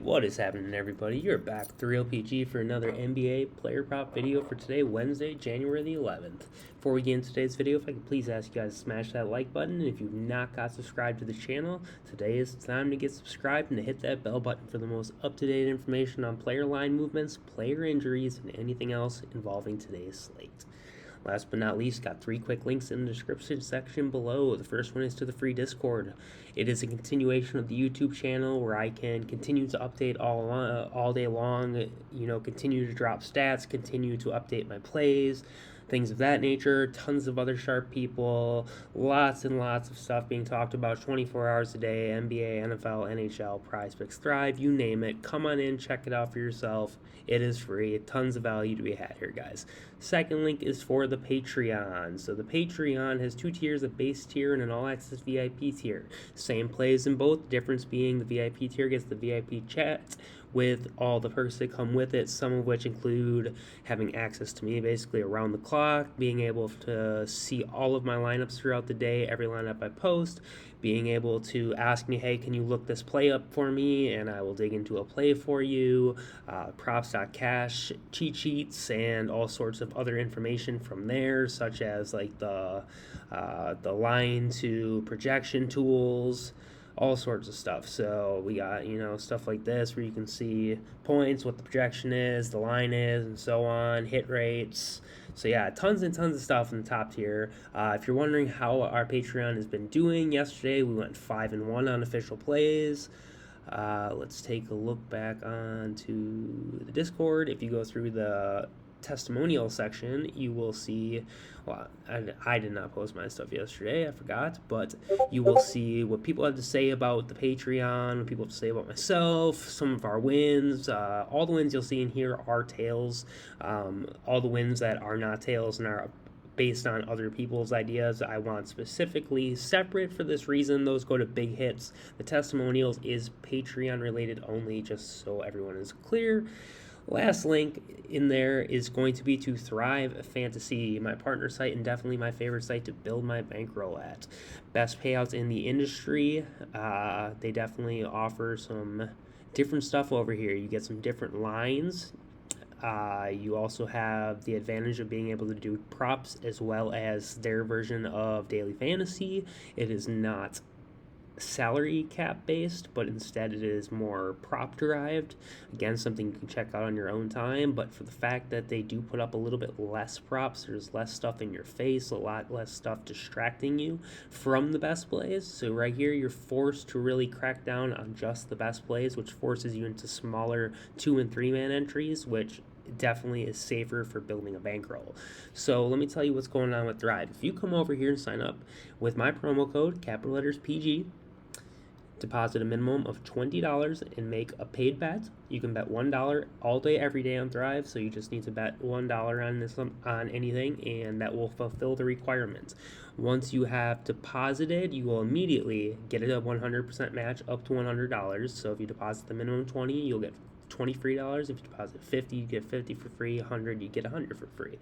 What is happening, everybody? You're back with TheReal PG for another NBA player prop video for today, Wednesday, January the 11th. Before we get into today's video, if I could please ask you guys to smash that like button. And if you've not got subscribed to the channel, today is the time to get subscribed and to hit that bell button for the most up-to-date information on player line movements, player injuries, and anything else involving today's slate. Last but not least, got 3 quick links in the description section below. The first one is to the free Discord. It is a continuation of the YouTube channel where I can continue to update all day long, continue to drop stats, continue to update my plays, things of that nature. Tons of other sharp people, lots and lots of stuff being talked about 24 hours a day. NBA, NFL, NHL, Prizepicks, Thrive, you name it. Come on in, check it out for yourself. It is free. Tons of value to be had here, guys. Second link is for the Patreon. So the Patreon has 2 tiers, a base tier and an all-access VIP tier. Same plays in both, difference being the VIP tier gets the VIP chat with all the perks that come with it, some of which include having access to me basically around the clock, being able to see all of my lineups throughout the day, every lineup I post, being able to ask me, hey, can you look this play up for me, and I will dig into a play for you, props.cash cheat sheets, and all sorts of other information from there, such as like the line to projection tools, all sorts of stuff. So we got, stuff like this where you can see points, what the projection is, the line is, and so on, hit rates. So yeah, tons and tons of stuff in the top tier. If you're wondering how our Patreon has been doing, yesterday we went 5-1 on official plays. Let's take a look back onto the Discord. If you go through the testimonial section, you will see, well, I did not post my stuff yesterday, I forgot, but you will see what people have to say about the Patreon, what people have to say about myself, some of our wins. All the wins you'll see in here are tails. All the wins that are not tails and are based on other people's ideas, I want specifically separate for this reason. Those go to big hits. The testimonials is Patreon related only, just so everyone is clear. Last link in there is going to be to Thrive Fantasy, my partner site and definitely my favorite site to build my bankroll at. Best payouts in the industry. They definitely offer some different stuff over here. You get some different lines. You also have the advantage of being able to do props as well as their version of daily fantasy. It is not salary cap based, but instead it is more prop derived. Again, something you can check out on your own time, but for the fact that they do put up a little bit less props, there's less stuff in your face, a lot less stuff distracting you from the best plays. So right here you're forced to really crack down on just the best plays, which forces you into smaller 2 and 3 man entries, which definitely is safer for building a bankroll. So let me tell you what's going on with Thrive. If you come over here and sign up with my promo code, capital letters PG, deposit a minimum of $20 and make a paid bet. You can bet $1 all day, every day on Thrive. So you just need to bet $1 on anything, and that will fulfill the requirement. Once you have deposited, you will immediately get a 100% match up to $100. So if you deposit the minimum $20, you'll get $20 free. If you deposit $50, you get $50 for free. $100, you get $100 for free.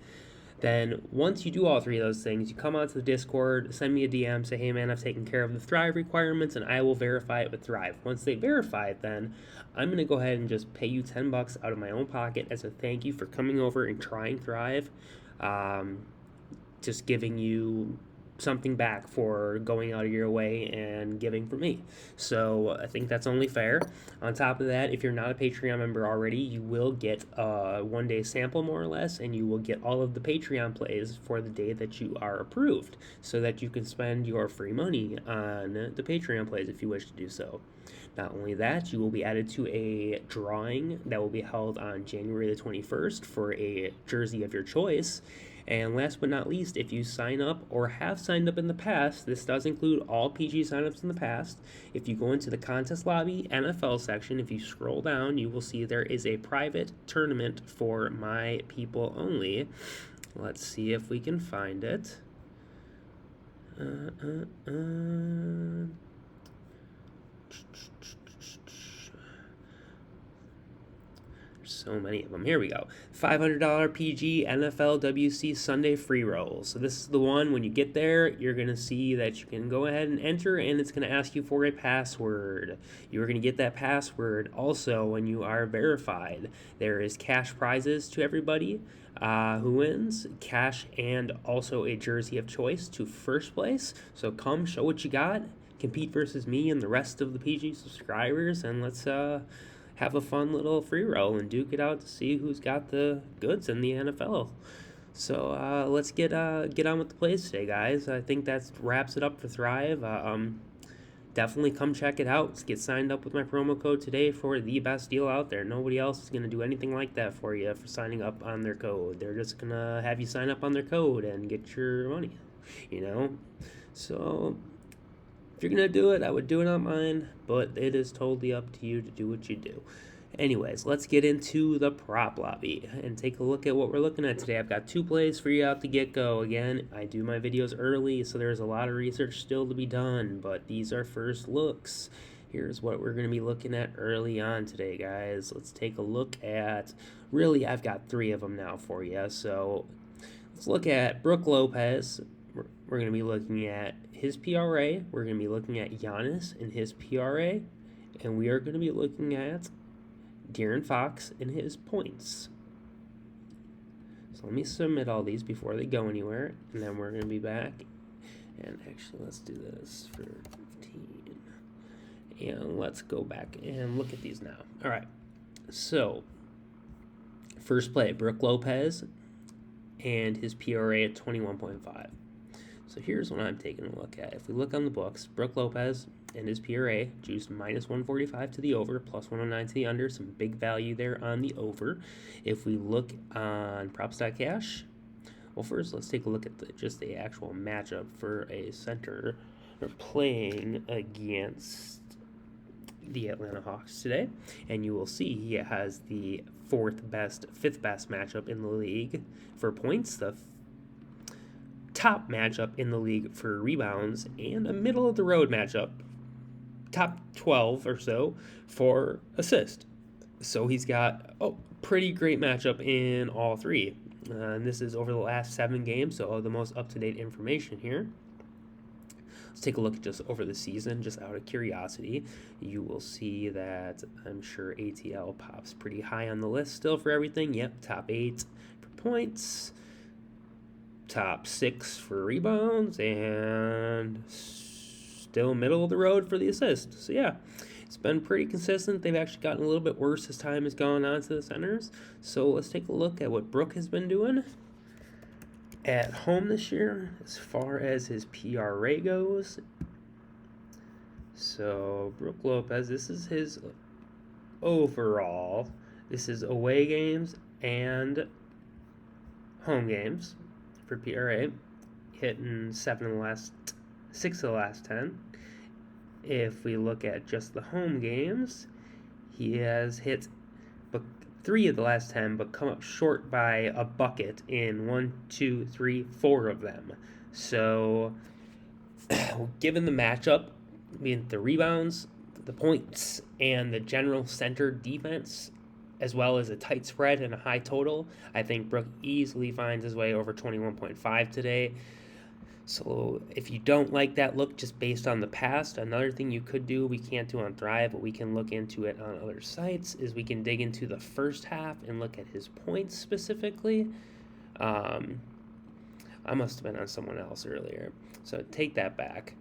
Then once you do all 3 of those things, you come onto the Discord, send me a DM, say, hey man, I've taken care of the Thrive requirements, and I will verify it with Thrive. Once they verify it, then I'm going to go ahead and just pay you $10 out of my own pocket as a thank you for coming over and trying Thrive. Just giving you something back for going out of your way and giving for me. So I think that's only fair. On top of that, if you're not a Patreon member already, you will get a 1-day sample more or less, and you will get all of the Patreon plays for the day that you are approved, so that you can spend your free money on the Patreon plays if you wish to do so. Not only that, you will be added to a drawing that will be held on January the 21st for a jersey of your choice. And last but not least, if you sign up or have signed up in the past, this does include all PG signups in the past. If you go into the contest lobby NFL section, if you scroll down, you will see there is a private tournament for my people only. Let's see if we can find it. There's so many of them. Here we go. $500 PG NFL WC Sunday free roll. So this is the one, when you get there, you're going to see that you can go ahead and enter, and it's going to ask you for a password. You're going to get that password also when you are verified. There is cash prizes to everybody who wins, cash and also a jersey of choice to first place. So come, show what you got, compete versus me and the rest of the PG subscribers, and let's have a fun little free roll and duke it out to see who's got the goods in the NFL. So let's get on with the plays today, guys. I think that wraps it up for Thrive. Definitely come check it out. Get signed up with my promo code today for the best deal out there. Nobody else is going to do anything like that for you for signing up on their code. They're just going to have you sign up on their code and get your money, you know? So if you're going to do it, I would do it on mine, but it is totally up to you to do what you do. Anyways, let's get into the prop lobby and take a look at what we're looking at today. I've got 2 plays for you out the get-go. Again, I do my videos early, so there's a lot of research still to be done, but these are first looks. Here's what we're going to be looking at early on today, guys. Let's take a look at, really, I've got 3 of them now for you. So let's look at Brook Lopez. We're going to be looking at his PRA. We're going to be looking at Giannis and his PRA. And we are going to be looking at De'Aaron Fox and his points. So let me submit all these before they go anywhere, and then we're going to be back. And actually, let's do this for 15. And let's go back and look at these now. All right. So, first play, Brook Lopez and his PRA at 21.5. So here's what I'm taking a look at. If we look on the books, Brook Lopez and his PRA juiced minus 145 to the over, plus 109 to the under. Some big value there on the over. If we look on props.cash, well, first let's take a look at just the actual matchup for a center playing against the Atlanta Hawks today. And you will see he has the fifth best matchup in the league for points, the top matchup in the league for rebounds, and a middle-of-the-road matchup, top 12 or so, for assist. So he's got a pretty great matchup in all 3. And this is over the last 7 games, so the most up-to-date information here. Let's take a look at just over the season, just out of curiosity. You will see that I'm sure ATL pops pretty high on the list still for everything. Yep, top 8 for points, top 6 for rebounds, and still middle of the road for the assist. So yeah, it's been pretty consistent. They've actually gotten a little bit worse as time has gone on to the centers. So let's take a look at what Brook has been doing at home this year as far as his PRA goes. So Brook Lopez, this is his overall. This is away games and home games for PRA, hitting 6 of the last 10. If we look at just the home games, he has hit 3 of the last 10, but come up short by a bucket in 1, 2, 3, 4 of them. So, given the matchup, being the rebounds, the points, and the general center defense, as well as a tight spread and a high total, I think Brook easily finds his way over 21.5 today. So if you don't like that look just based on the past, another thing you could do, we can't do on Thrive, but we can look into it on other sites, is we can dig into the first half and look at his points specifically. I must have been on someone else earlier, so take that back.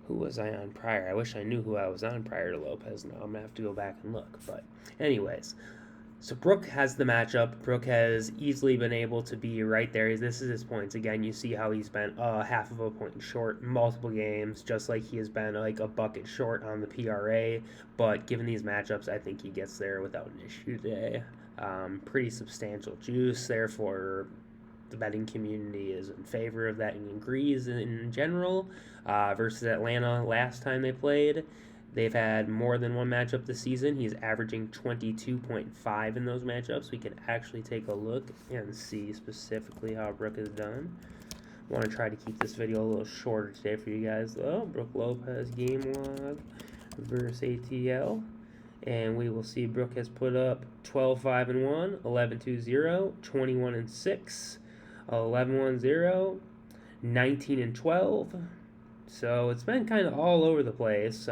Who was I on prior? I wish I knew who I was on prior to Lopez. Now I'm going to have to go back and look. But anyways, so Brook has the matchup. Brook has easily been able to be right there. This is his points. Again, you see how he's been half of a point short multiple games, just like he has been like a bucket short on the PRA. But given these matchups, I think he gets there without an issue today. Pretty substantial juice, therefore the betting community is in favor of that and agrees in general. Versus Atlanta last time they played, they've had more than one matchup this season. He's averaging 22.5 in those matchups. We can actually take a look and see specifically how Brook has done. I want to try to keep this video a little shorter today for you guys, though. Brook Lopez game log versus ATL. And we will see Brook has put up 12-5-1, 11-2-0, 21-6, 11-1-0, 19-12. So it's been kind of all over the place.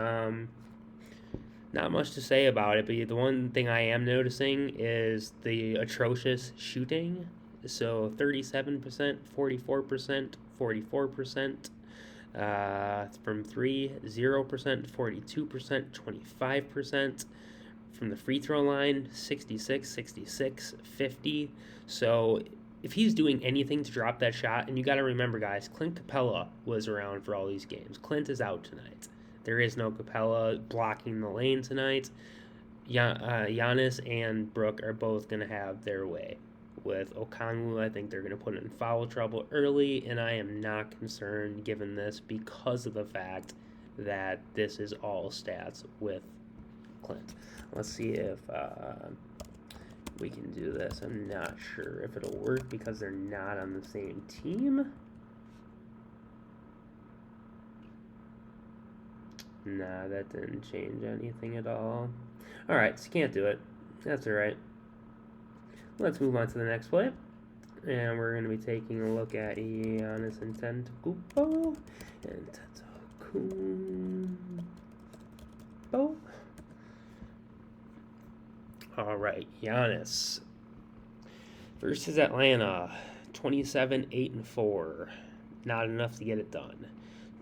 Not much to say about it, but the one thing I am noticing is the atrocious shooting. So 37%, 44%, 44%. From 3, 0%, 42%, 25%. From the free throw line, 66, 66, 50. So if he's doing anything to drop that shot, and you got to remember, guys, Clint Capella was around for all these games. Clint is out tonight. There is no Capella blocking the lane tonight. Giannis and Brook are both going to have their way. With Okongwu, I think they're going to put in foul trouble early, and I am not concerned given this because of the fact that this is all stats with Clint. Let's see if we can do this. I'm not sure if it'll work because they're not on the same team. Nah, that didn't change anything at all. Alright, so can't do it. That's alright. Let's move on to the next play. And we're going to be taking a look at Giannis Antetokounmpo. Alright, Giannis versus Atlanta. 27-8-4. Not enough to get it done.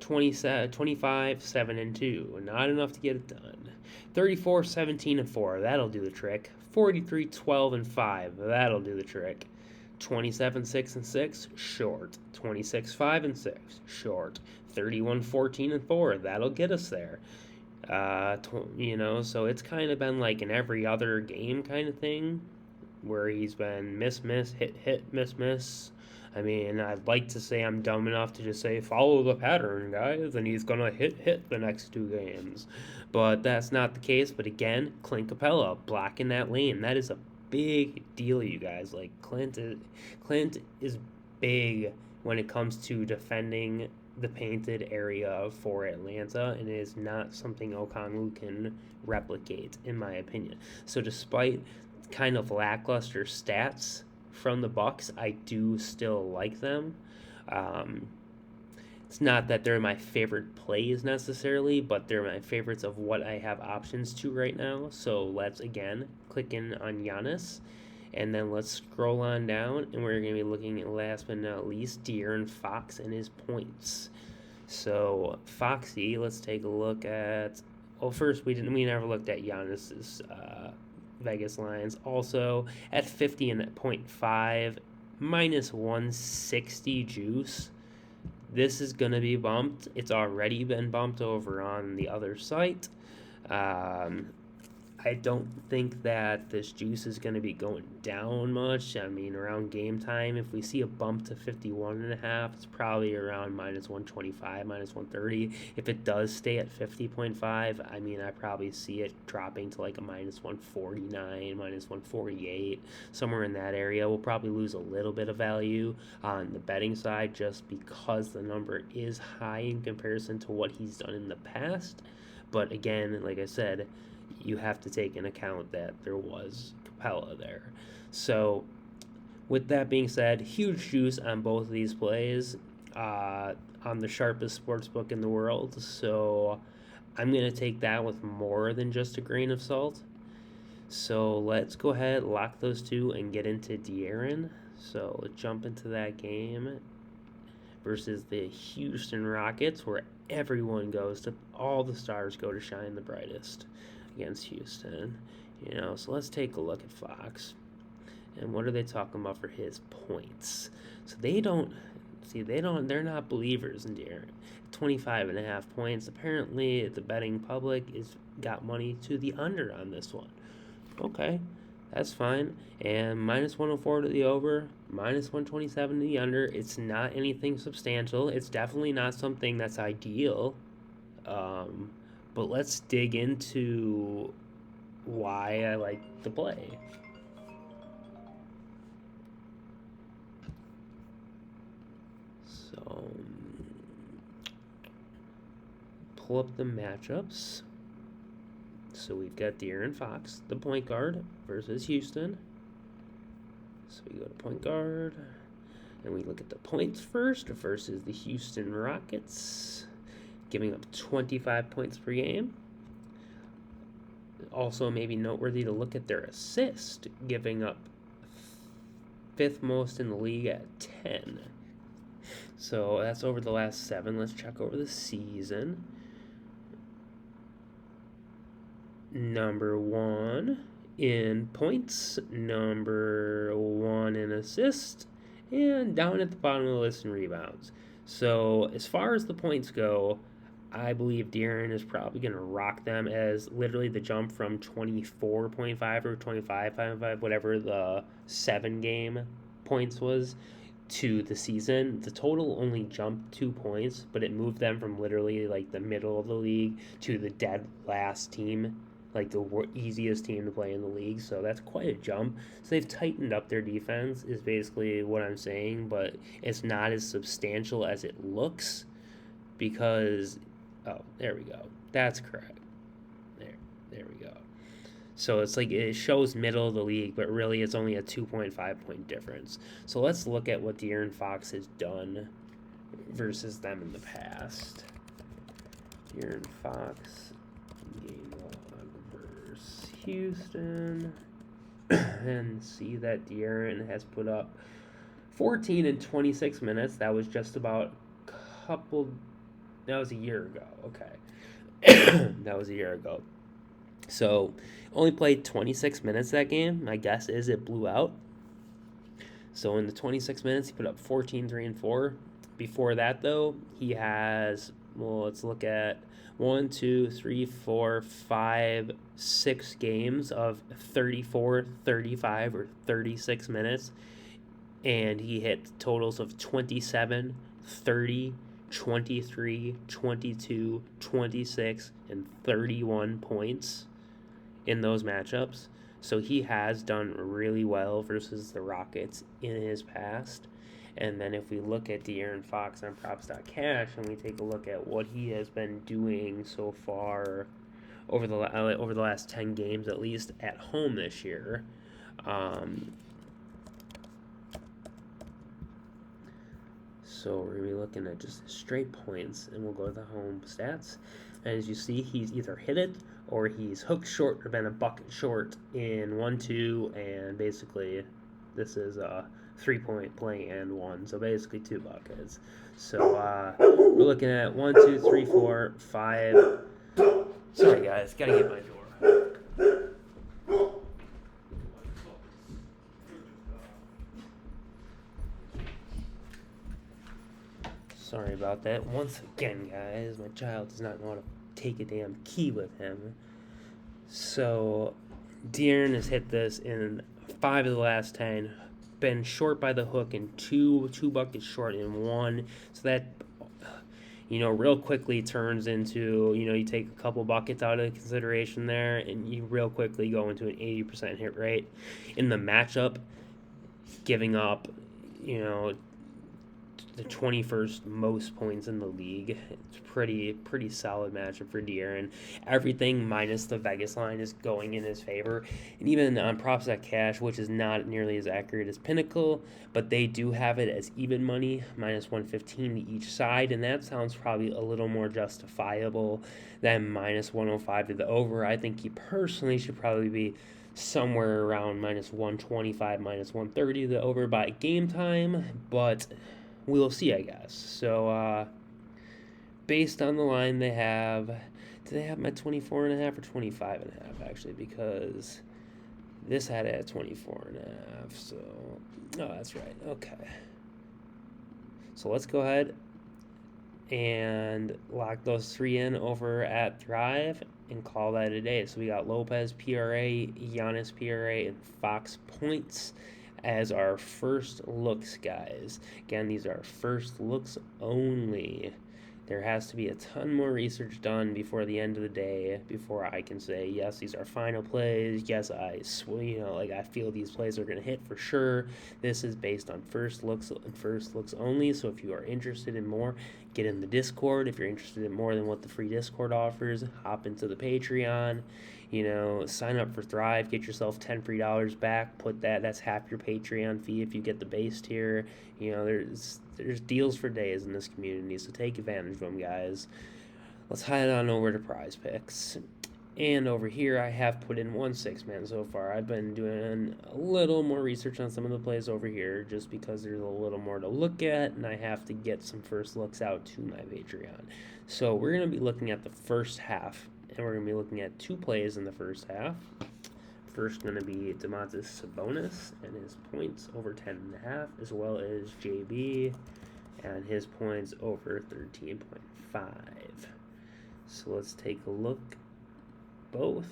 25-7-2. Not enough to get it done. 34-17-4. That'll do the trick. 43-12-5. That'll do the trick. 27-6-6. Short. 26-5-6. Short. 31-14-4. That'll get us there. So it's kind of been like an every other game kind of thing where he's been miss, hit, miss. I mean, I'd like to say I'm dumb enough to just say, follow the pattern, guys, and he's going to hit the next 2 games. But that's not the case. But again, Clint Capella blocking that lane. That is a big deal, you guys. Like, Clint is big when it comes to defending the painted area for Atlanta, and it is not something Okongwu can replicate, in my opinion. So despite kind of lackluster stats from the Bucks, I do still like them. It's not that they're my favorite plays necessarily, but they're my favorites of what I have options to right now. So let's again click in on Giannis, and then let's scroll on down, and we're going to be looking at, last but not least, De'Aaron Fox and his points. So Foxy, let's take a look at. Well, first we never looked at Giannis's Vegas lines. Also at 50.5, minus 160 juice. This is going to be bumped. It's already been bumped over on the other site. I don't think that this juice is going to be going down much. I mean, around game time, if we see a bump to 51.5, it's probably around minus 125, minus 130. If it does stay at 50.5, I mean, I probably see it dropping to like a minus 149, minus 148, somewhere in that area. We'll probably lose a little bit of value on the betting side just because the number is high in comparison to what he's done in the past. But again, like I said, you have to take in account that there was Capella there. So with that being said, huge juice on both of these plays on the sharpest sportsbook in the world. So I'm going to take that with more than just a grain of salt. So let's go ahead, lock those two, and get into De'Aaron. So let's jump into that game versus the Houston Rockets, where everyone goes to, all the stars go to shine the brightest against Houston. So let's take a look at Fox. And what are they talking about for his points? So they're not believers in De'Aaron. 25.5 points. Apparently the betting public got money to the under on this one. Okay, that's fine. And minus 104 to the over, minus 127 to the under. It's not anything substantial. It's definitely not something that's ideal. But let's dig into why I like the play. So, pull up the matchups. So we've got De'Aaron Fox, the point guard, versus Houston. So we go to point guard, and we look at the points first versus the Houston Rockets, giving up 25 points per game. Also, maybe noteworthy to look at their assist, giving up 5th most in the league at 10. So that's over the last 7. Let's check over the season. Number 1 in points, number 1 in assists, and down at the bottom of the list in rebounds. So as far as the points go, I believe De'Aaron is probably going to rock them, as literally the jump from 24.5 or 25.5, whatever the 7-game points was, to the season. The total only jumped 2 points, but it moved them from literally like the middle of the league to the dead last team, like the easiest team to play in the league. So that's quite a jump. So they've tightened up their defense is basically what I'm saying, but it's not as substantial as it looks because, oh, there we go. That's correct. There we go. So it's like it shows middle of the league, but really it's only a 2.5 point difference. So let's look at what De'Aaron Fox has done versus them in the past. De'Aaron Fox, game log versus Houston. And see that De'Aaron has put up 14 in 26 minutes. That was just about that was a year ago. Okay. That was a year ago. So, only played 26 minutes that game. My guess is it blew out. So, in the 26 minutes, he put up 14, 3, and 4. Before that, though, he has, well, let's look at 1, 2, 3, 4, 5, 6 games of 34, 35, or 36 minutes. And he hit totals of 27, 30, 23, 22, 26, and 31 points in those matchups. So he has done really well versus the Rockets in his past. And then if we look at De'Aaron Fox on props.cash and we take a look at what he has been doing so far over the last 10 games, at least at home this year, so we're going to be looking at just straight points, and we'll go to the home stats. And as you see, he's either hit it or he's hooked short or been a bucket short in 1, 2, and basically this is a 3-point play and 1. So basically 2 buckets. So we're looking at 1, 2, 3, 4, 5. Sorry guys, gotta get my door. Sorry about that. Once again, guys, my child does not know how to take a damn key with him. So, De'Aaron has hit this in 5 of the last 10. Been short by the hook in 2 buckets short in 1. So that, real quickly turns into, you take a couple buckets out of consideration there, and you real quickly go into an 80% hit rate. In the matchup, giving up, the 21st most points in the league. It's pretty solid matchup for De'Aaron. Everything minus the Vegas line is going in his favor. And even on props.cash, which is not nearly as accurate as Pinnacle, but they do have it as even money, minus 115 to each side, and that sounds probably a little more justifiable than minus 105 to the over. I think he personally should probably be somewhere around minus 125, minus 130 to the over by game time, but we'll see, I guess. So, based on the line they have, do they have them at 24.5 or 25.5, actually? Because this had it at 24.5, so, oh, that's right, okay. So let's go ahead and lock those 3 in over at Thrive and call that a day. So we got Lopez PRA, Giannis PRA, and Fox points as our first looks, guys. Again, these are first looks only. There has to be a ton more research done before the end of the day before I can say, yes, these are final plays. Yes, I feel these plays are going to hit for sure. This is based on first looks and first looks only. So if you are interested in more, get in the Discord. If you're interested in more than what the free Discord offers, hop into the Patreon. Sign up for Thrive, get yourself 10 free dollars back. That's half your Patreon fee if you get the base tier. There's deals for days in this community, so take advantage of them, guys. Let's head on over to Prizepicks. And over here, I have put in 1 6-man so far. I've been doing a little more research on some of the plays over here just because there's a little more to look at, and I have to get some first looks out to my Patreon. So we're going to be looking at the first half, and we're going to be looking at 2 plays in the first half. First going to be Giannis Sabonis and his points over 10.5, as well as JB and his points over 13.5. So let's take a look. Both.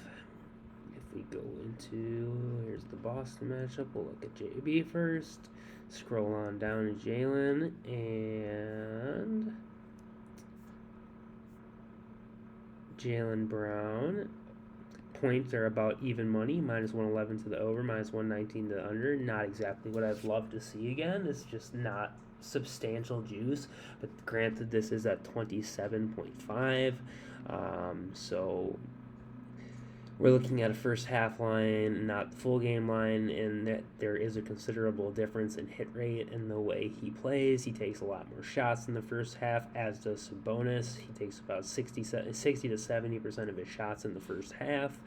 If we go into, here's the Boston matchup, we'll look at JB first, scroll on down to Jalen, and Jalen Brown. Points are about even money, minus 111 to the over, minus 119 to the under. Not exactly what I'd love to see again. It's just not substantial juice, but granted, this is at 27.5, so we're looking at a first half line, not full game line, and that there is a considerable difference in hit rate and the way he plays. He takes a lot more shots in the first half, as does Sabonis. He takes about 60 to 70% of his shots in the first half.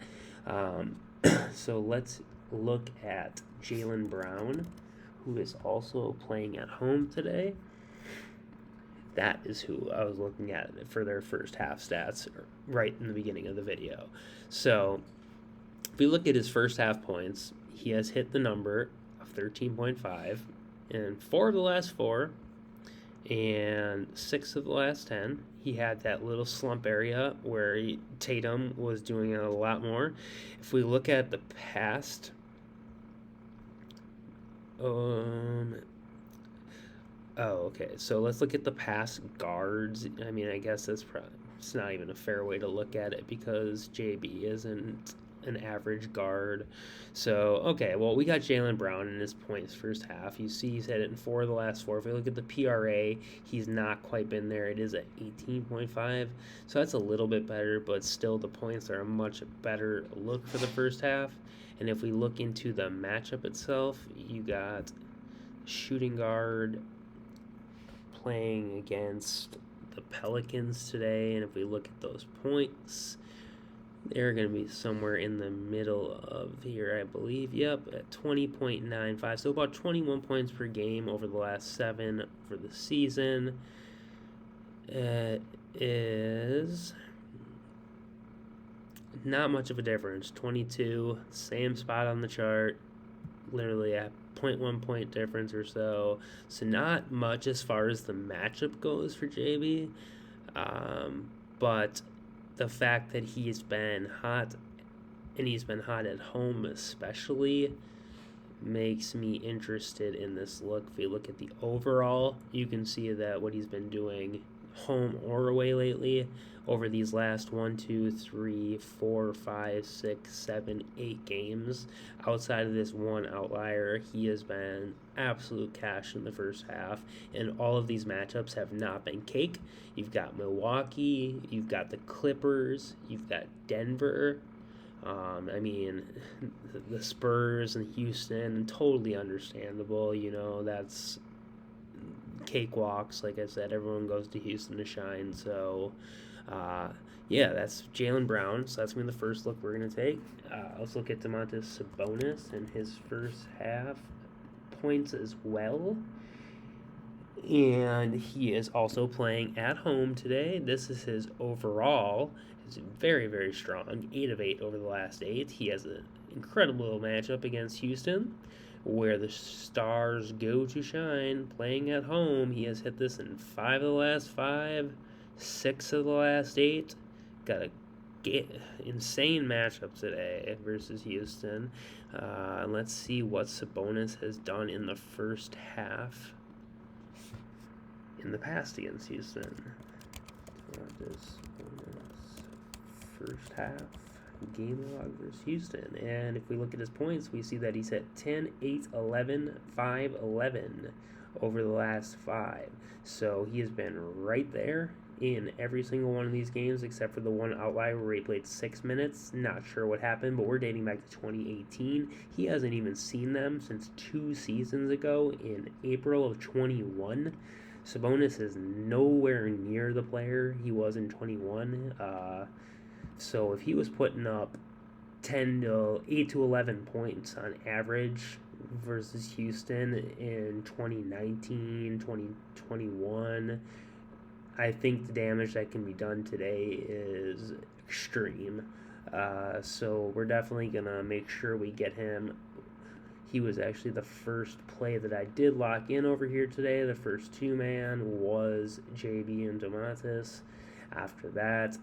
So let's look at Jalen Brown, who is also playing at home today. That is who I was looking at for their first half stats right in the beginning of the video. So if we look at his first half points, he has hit the number of 13.5 in 4 of the last 4 and 6 of the last 10. He had that little slump area where Tatum was doing it a lot more. If we look at the past, okay. So let's look at the past guards. I mean, I guess it's not even a fair way to look at it because JB isn't an average guard. So, okay, well, we got Jalen Brown in his points first half. You see he's had it in 4 of the last 4. If we look at the PRA, he's not quite been there. It is at 18.5. So that's a little bit better, but still the points are a much better look for the first half. And if we look into the matchup itself, you got shooting guard playing against the Pelicans today, and if we look at those points, they're going to be somewhere in the middle of here, I believe. Yep, at 20.95, so about 21 points per game over the last 7 for the season. It is not much of a difference. 22, same spot on the chart, literally a 0.1 point difference or so. So not much as far as the matchup goes for JB. But the fact that he's been hot, and he's been hot at home especially, makes me interested in this look. If you look at the overall, you can see that what he's been doing home or away lately over these last 1, 2, 3, 4, 5, 6, 7, 8 games. Outside of this one outlier, he has been absolute cash in the first half, and all of these matchups have not been cake. You've got Milwaukee, you've got the Clippers, you've got Denver. I mean, the Spurs and Houston, totally understandable. That's cakewalks. Like I said, everyone goes to Houston to shine. So, yeah, that's Jalen Brown. So that's going to be the first look we're going to take. Let's look at Domantas Sabonis and his first half points as well. And he is also playing at home today. This is his overall. It's very, very strong. 8 of 8 over the last 8. He has an incredible matchup against Houston, where the stars go to shine. Playing at home, he has hit this in 5 of the last 5, 6 of the last 8. Got a insane matchup today versus Houston. Let's see what Sabonis has done in the first half in the past against Houston. First half game log versus Houston, and if we look at his points, we see that he's at 10, 8, 11, 5, 11 over the last 5. So he has been right there in every single one of these games except for the one outlier where he played 6 minutes. Not sure what happened, but we're dating back to 2018. He hasn't even seen them since 2 seasons ago in April of 21. Sabonis is nowhere near the player he was in 21. So if he was putting up 8 to 11 points on average versus Houston in 2019, 2021, I think the damage that can be done today is extreme. So we're definitely going to make sure we get him. He was actually the first play that I did lock in over here today. The first 2-man was JB and Domantas. After that,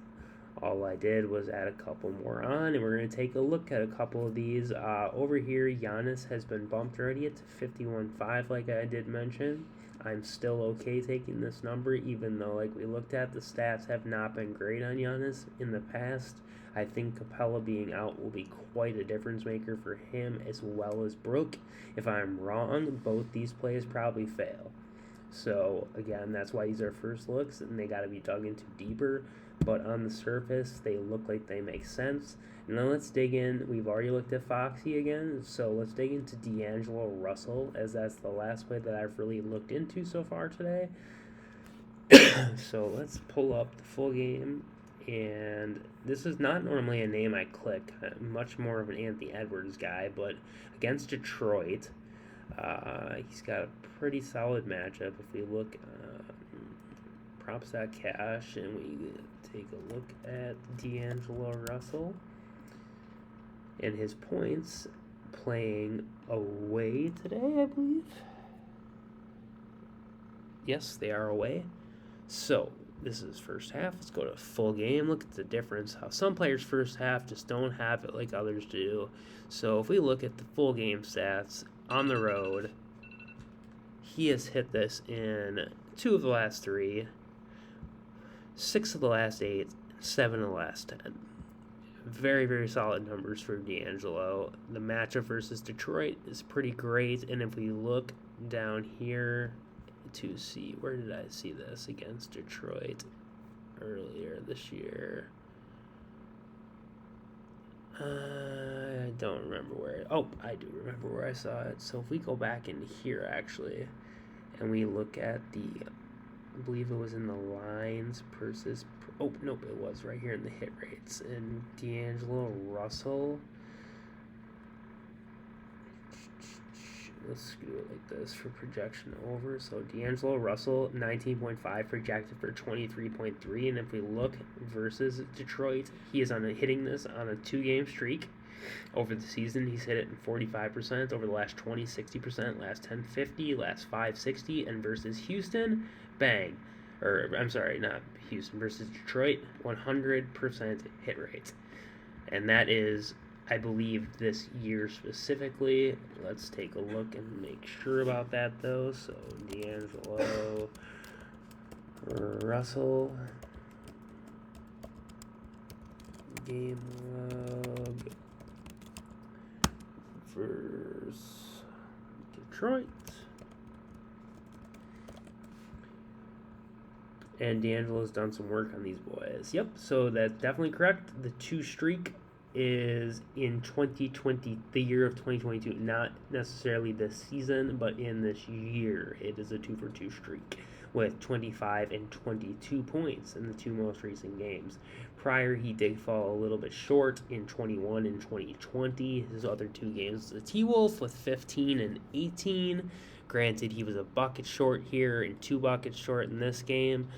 all I did was add a couple more on, and we're going to take a look at a couple of these. Over here, Giannis has been bumped already to 51.5, like I did mention. I'm still okay taking this number, even though, like we looked at, the stats have not been great on Giannis in the past. I think Capella being out will be quite a difference maker for him as well as Brook. If I'm wrong, both these plays probably fail. So, again, that's why these are first looks, and they got to be dug into deeper. But on the surface, they look like they make sense. And now let's dig in. We've already looked at Foxy again, so let's dig into D'Angelo Russell, as that's the last play that I've really looked into so far today. So let's pull up the full game. And this is not normally a name I click. I'm much more of an Anthony Edwards guy, but against Detroit, he's got a pretty solid matchup. If we look props.cash and we take a look at D'Angelo Russell and his points playing away today, I believe. Yes, they are away. So this is first half. Let's go to full game. Look at the difference. How some players' first half just don't have it like others do. So if we look at the full game stats on the road, he has hit this in 2 of the last 3, 6 of the last 8, 7 of the last 10. Very, very solid numbers for D'Angelo. The matchup versus Detroit is pretty great. And if we look down here to see, where did I see this against Detroit earlier this year? I don't remember where. Oh, I do remember where I saw it. So if we go back in here, actually, and we look at I believe it was in the lines versus, oh, nope, it was right here in the hit rates. And D'Angelo Russell, let's do it like this for projection over. So D'Angelo Russell, 19.5, projected for 23.3. And if we look versus Detroit, he is hitting this on a 2-game streak. Over the season, he's hit it in 45%. Over the last 20, 60%. Last 10, 50. Last 5, 60. And versus Houston, bang. Or, I'm sorry, not Houston. Versus Detroit, 100% hit rate. And that is, I believe, this year specifically. Let's take a look and make sure about that, though. So, D'Angelo Russell. Game log versus Detroit. And D'Angelo's done some work on these boys. Yep, so that's definitely correct. The 2 streak is in 2020, the year of 2022, not necessarily this season, but in this year. It is a 2-for-2 streak with 25 and 22 points in the 2 most recent games. Prior, he did fall a little bit short in 21 and 2020. His other 2 games, the T-Wolf with 15 and 18. Granted, he was a bucket short here and 2 buckets short in this game.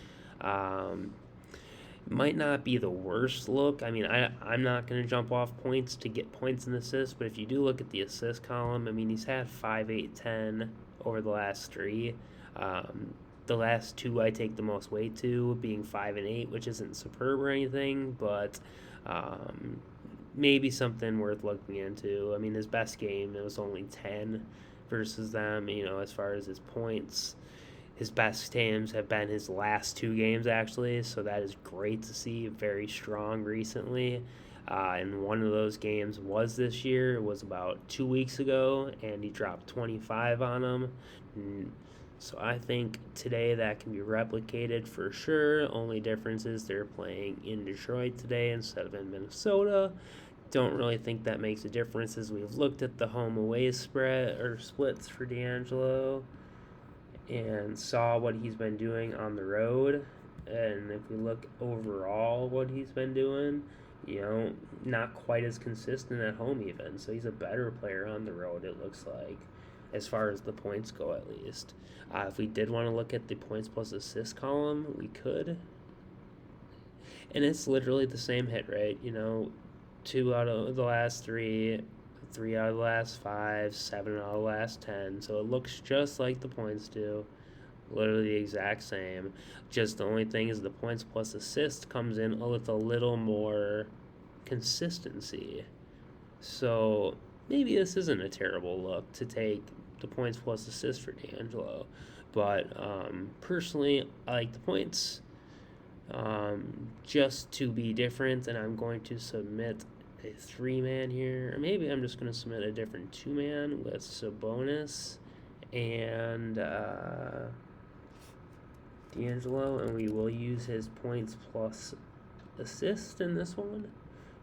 Might not be the worst look. I mean, I'm not going to jump off points to get points and assists, but if you do look at the assist column, I mean, he's had 5, 8, 10 over the last 3. The last 2 I take the most weight to, being 5 and 8, which isn't superb or anything, but maybe something worth looking into. I mean, his best game, it was only 10 versus them, as far as his points. His best games have been his last 2 games, actually, so that is great to see. Very strong recently. And one of those games was this year. It was about 2 weeks ago, and he dropped 25 on him. So I think today that can be replicated for sure. Only difference is they're playing in Detroit today instead of in Minnesota. Don't really think that makes a difference as we've looked at the home away spread or splits for D'Angelo and saw what he's been doing on the road. And if we look overall what he's been doing, not quite as consistent at home even. So he's a better player on the road, it looks like, as far as the points go at least. If we did want to look at the points plus assist column, we could. And it's literally the same hit rate, 2 out of the last 3, 3 out of the last 5, 7 out of the last 10. So it looks just like the points do. Literally the exact same. Just the only thing is the points plus assist comes in with a little more consistency. So maybe this isn't a terrible look to take the points plus assist for D'Angelo. But personally, I like the points just to be different, and I'm going to submit a 3-man here. Or maybe I'm just going to submit a different 2-man with Sabonis and D'Angelo, and we will use his points plus assist in this one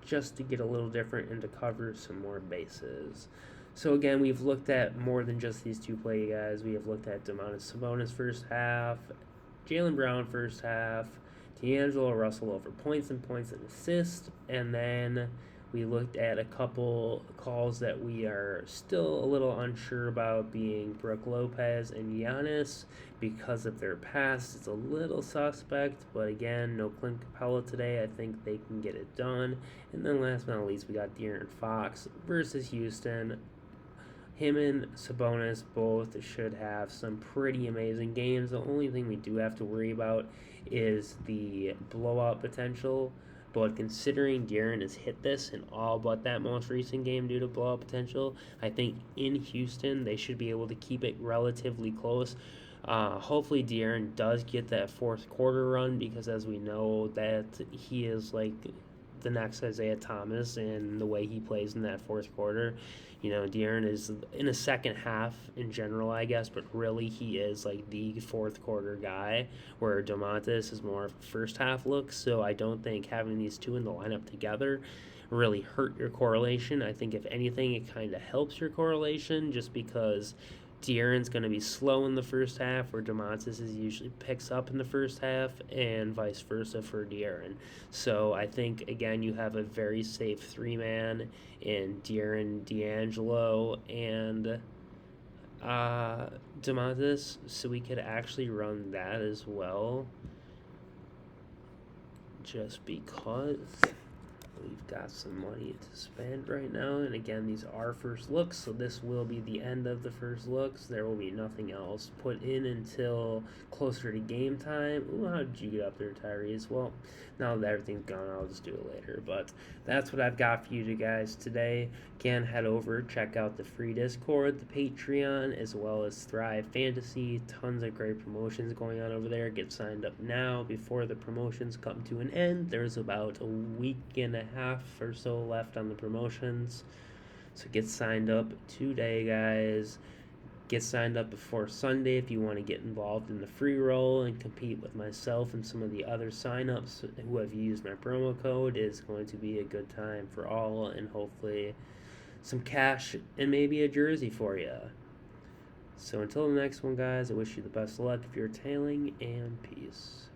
just to get a little different and to cover some more bases. So again, we've looked at more than just these two play guys. We have looked at Domantas Sabonis first half, Jaylen Brown first half, D'Angelo Russell over points and assists, and then we looked at a couple calls that we are still a little unsure about, being Brook Lopez and Giannis. Because of their past, it's a little suspect, but again, no Clint Capella today. I think they can get it done. And then last but not least, we got De'Aaron Fox versus Houston. Him and Sabonis both should have some pretty amazing games. The only thing we do have to worry about is the blowout potential. But considering De'Aaron has hit this in all but that most recent game due to blowout potential, I think in Houston they should be able to keep it relatively close. Hopefully De'Aaron does get that fourth quarter run, because as we know that he is like the next Isaiah Thomas in the way he plays in that fourth quarter. De'Aaron is in a second half in general, I guess, but really he is like the fourth quarter guy, where Domantas is more of a first half look. So I don't think having these two in the lineup together really hurt your correlation. I think if anything, it kind of helps your correlation, just because De'Aaron's going to be slow in the first half, where Domantas usually picks up in the first half, and vice versa for De'Aaron. So I think, again, you have a very safe 3-man in De'Aaron, D'Angelo, and Domantas, so we could actually run that as well, just because we've got some money to spend right now. And again, these are first looks, so this will be the end of the first looks. There will be nothing else put in until closer to game time. Ooh, how did you get up there, Tyrese? Well, now that everything's gone, I'll just do it later. But that's what I've got for you guys today. Again, head over, check out the free Discord, the Patreon, as well as Thrive Fantasy. Tons of great promotions going on over there. Get signed up now before the promotions come to an end. There's about a week and a half or so left on the promotions, so get signed up today, guys. Get signed up before Sunday if you want to get involved in the free roll and compete with myself and some of the other signups who have used my promo code. It's going to be a good time for all, and hopefully some cash and maybe a jersey for you. So until the next one, guys, I wish you the best of luck if you're tailing, and peace.